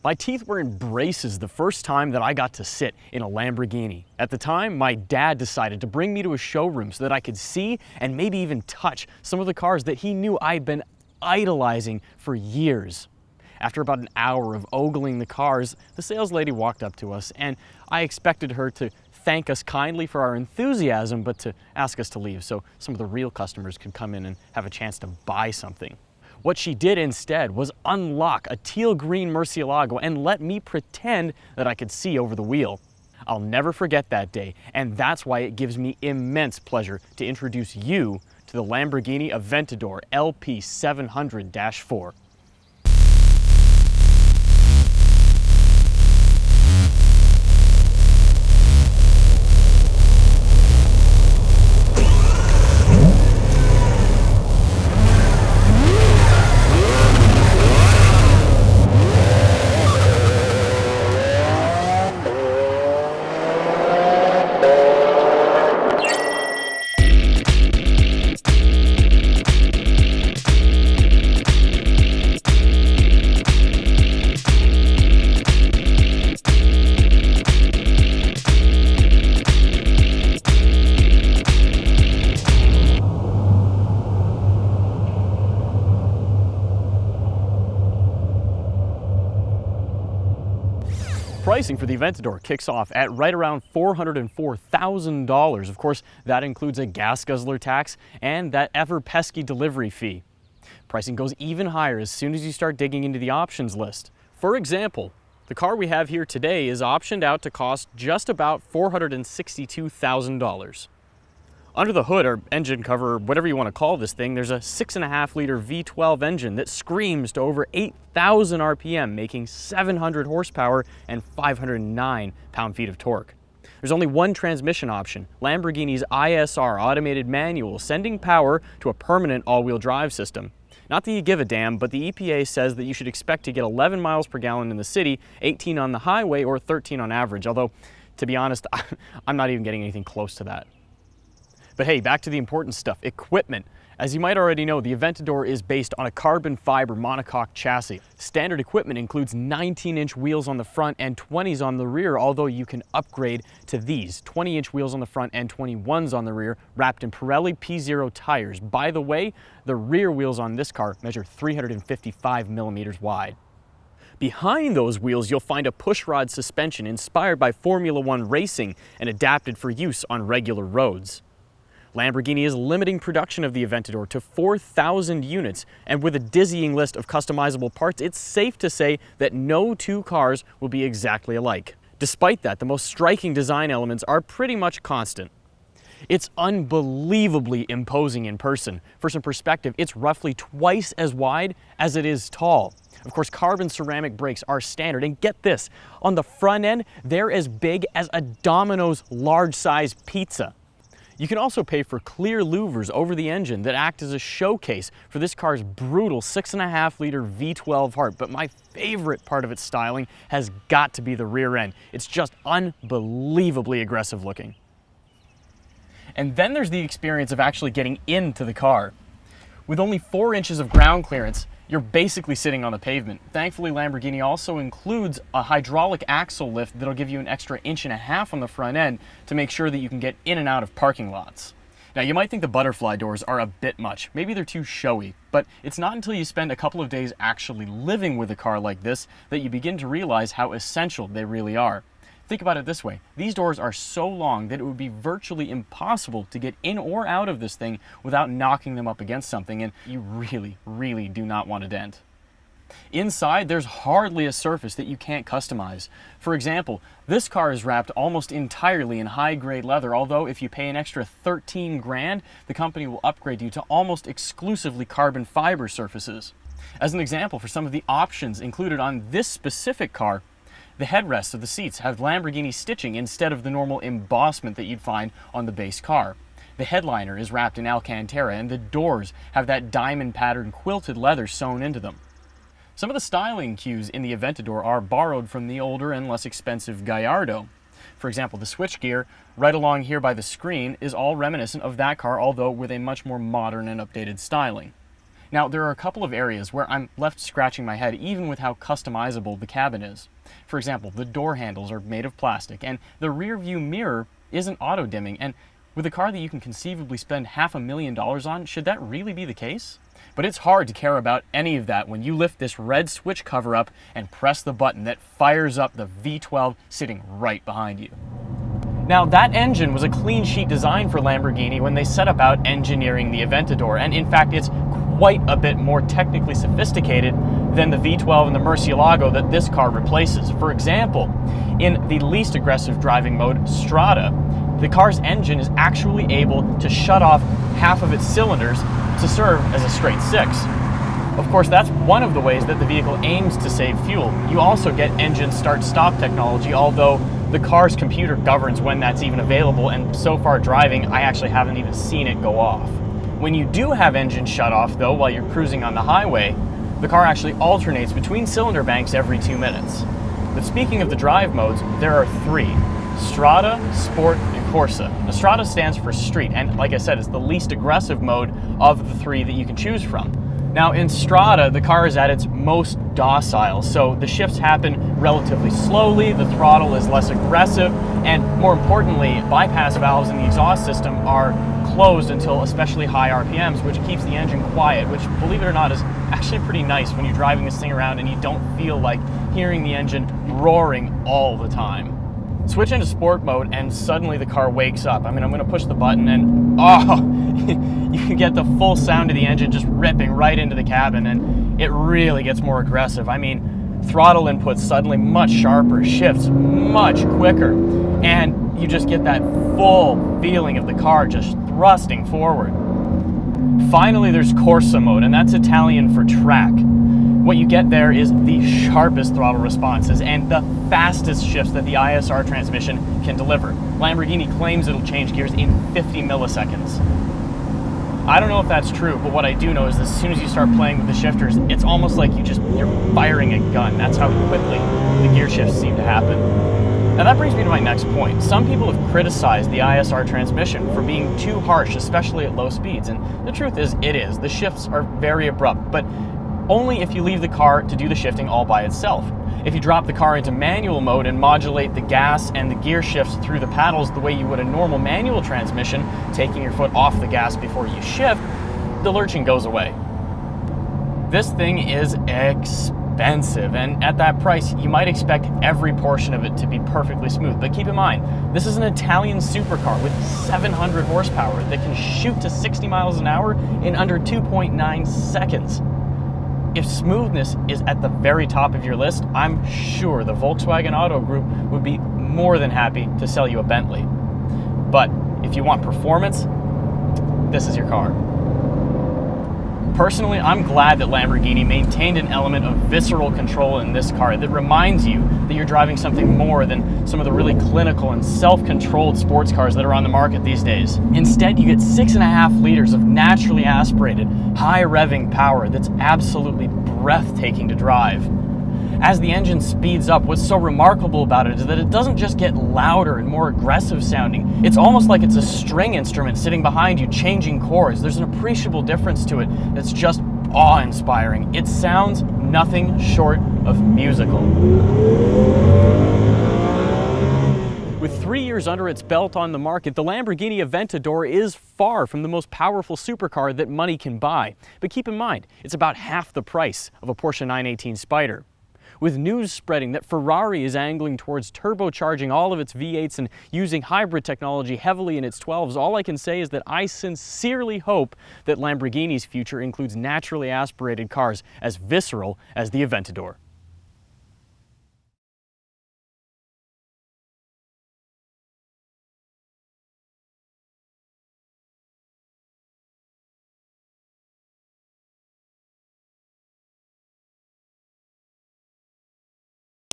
My teeth were in braces the first time that I got to sit in a Lamborghini. At the time, my dad decided to bring me to a showroom so that I could see and maybe even touch some of the cars that he knew I'd been idolizing for years. After about an hour of ogling the cars, the sales lady walked up to us, and I expected her to thank us kindly for our enthusiasm, but to ask us to leave so some of the real customers could come in and have a chance to buy something. What she did instead was unlock a teal green Murcielago and let me pretend that I could see over the wheel. I'll never forget that day, and that's why it gives me immense pleasure to introduce you to the Lamborghini Aventador LP700-4. Pricing for the Aventador kicks off at right around $404,000. Of course, that includes a gas guzzler tax and that ever-pesky delivery fee. Pricing goes even higher as soon as you start digging into the options list. For example, the car we have here today is optioned out to cost just about $462,000. Under the hood, or engine cover, or whatever you want to call this thing, there's a 6.5-liter V12 engine that screams to over 8,000 RPM, making 700 horsepower and 509 pound-feet of torque. There's only one transmission option, Lamborghini's ISR automated manual, sending power to a permanent all-wheel drive system. Not that you give a damn, but the EPA says that you should expect to get 11 miles per gallon in the city, 18 on the highway, or 13 on average, although, to be honest, I'm not even getting anything close to that. But hey, back to the important stuff, equipment. As you might already know, the Aventador is based on a carbon fiber monocoque chassis. Standard equipment includes 19-inch wheels on the front and 20s on the rear, although you can upgrade to these 20-inch wheels on the front and 21s on the rear, wrapped in Pirelli P0 tires. By the way, the rear wheels on this car measure 355 millimeters wide. Behind those wheels, you'll find a pushrod suspension inspired by Formula One racing and adapted for use on regular roads. Lamborghini is limiting production of the Aventador to 4,000 units, and with a dizzying list of customizable parts, it's safe to say that no two cars will be exactly alike. Despite that, the most striking design elements are pretty much constant. It's unbelievably imposing in person. For some perspective, it's roughly twice as wide as it is tall. Of course, carbon ceramic brakes are standard, and get this, on the front end, they're as big as a Domino's large-size pizza. You can also pay for clear louvers over the engine that act as a showcase for this car's brutal 6.5-liter V12 heart. But my favorite part of its styling has got to be the rear end. It's just unbelievably aggressive looking. And then there's the experience of actually getting into the car. With only 4 inches of ground clearance, you're basically sitting on the pavement. Thankfully, Lamborghini also includes a hydraulic axle lift that'll give you an extra 1.5 inches on the front end to make sure that you can get in and out of parking lots. Now, you might think the butterfly doors are a bit much. Maybe they're too showy, but it's not until you spend a couple of days actually living with a car like this that you begin to realize how essential they really are. Think about it this way. These doors are so long that it would be virtually impossible to get in or out of this thing without knocking them up against something, and you really, really do not want a dent. Inside, there's hardly a surface that you can't customize. For example, this car is wrapped almost entirely in high-grade leather, although if you pay an extra 13 grand, the company will upgrade you to almost exclusively carbon fiber surfaces. As an example, for some of the options included on this specific car, the headrests of the seats have Lamborghini stitching instead of the normal embossment that you'd find on the base car. The headliner is wrapped in Alcantara, and the doors have that diamond-patterned quilted leather sewn into them. Some of the styling cues in the Aventador are borrowed from the older and less expensive Gallardo. For example, the switchgear right along here by the screen is all reminiscent of that car, although with a much more modern and updated styling. Now, there are a couple of areas where I'm left scratching my head even with how customizable the cabin is. For example, the door handles are made of plastic, and the rear view mirror isn't auto-dimming, and with a car that you can conceivably spend $500,000 on, should that really be the case? But it's hard to care about any of that when you lift this red switch cover up and press the button that fires up the V12 sitting right behind you. Now, that engine was a clean sheet design for Lamborghini when they set about engineering the Aventador, and in fact it's quite a bit more technically sophisticated than the V12 and the Murcielago that this car replaces. For example, in the least aggressive driving mode, Strada, the car's engine is actually able to shut off half of its cylinders to serve as a straight six. Of course, that's one of the ways that the vehicle aims to save fuel. You also get engine start-stop technology, although the car's computer governs when that's even available, and so far driving, I actually haven't even seen it go off. When you do have engine shut off, though, while you're cruising on the highway, the car actually alternates between cylinder banks every 2 minutes. But speaking of the drive modes, there are 3. Strada, Sport, and Corsa. Now, Strada stands for street, and like I said, it's the least aggressive mode of the 3 that you can choose from. Now, in Strada, the car is at its most docile, so the shifts happen relatively slowly, the throttle is less aggressive, and more importantly, bypass valves in the exhaust system are closed until especially high RPMs, which keeps the engine quiet, which, believe it or not, is actually pretty nice when you're driving this thing around and you don't feel like hearing the engine roaring all the time. Switch into sport mode and suddenly the car wakes up. I mean, I'm going to push the button and you can get the full sound of the engine just ripping right into the cabin, and it really gets more aggressive. I mean, throttle input suddenly much sharper, shifts much quicker, and you just get that full feeling of the car just thrusting forward. Finally, there's Corsa mode, and that's Italian for track. What you get there is the sharpest throttle responses and the fastest shifts that the ISR transmission can deliver. Lamborghini claims it'll change gears in 50 milliseconds. I don't know if that's true, but what I do know is as soon as you start playing with the shifters, it's almost like you're firing a gun. That's how quickly the gear shifts seem to happen. Now that brings me to my next point. Some people have criticized the ISR transmission for being too harsh, especially at low speeds, and the truth is, it is. The shifts are very abrupt, but only if you leave the car to do the shifting all by itself. If you drop the car into manual mode and modulate the gas and the gear shifts through the paddles the way you would a normal manual transmission, taking your foot off the gas before you shift, the lurching goes away. This thing is expensive, and at that price, you might expect every portion of it to be perfectly smooth. But keep in mind, this is an Italian supercar with 700 horsepower that can shoot to 60 miles an hour in under 2.9 seconds. If smoothness is at the very top of your list, I'm sure the Volkswagen Auto Group would be more than happy to sell you a Bentley. But if you want performance, this is your car. Personally, I'm glad that Lamborghini maintained an element of visceral control in this car that reminds you that you're driving something more than some of the really clinical and self-controlled sports cars that are on the market these days. Instead, you get 6.5 liters of naturally aspirated, high-revving power that's absolutely breathtaking to drive. As the engine speeds up, what's so remarkable about it is that it doesn't just get louder and more aggressive sounding. It's almost like it's a string instrument sitting behind you changing chords. There's an appreciable difference to it that's just awe-inspiring. It sounds nothing short of musical. With 3 years under its belt on the market, the Lamborghini Aventador is far from the most powerful supercar that money can buy. But keep in mind, it's about half the price of a Porsche 918 Spyder. With news spreading that Ferrari is angling towards turbocharging all of its V8s and using hybrid technology heavily in its 12s, all I can say is that I sincerely hope that Lamborghini's future includes naturally aspirated cars as visceral as the Aventador.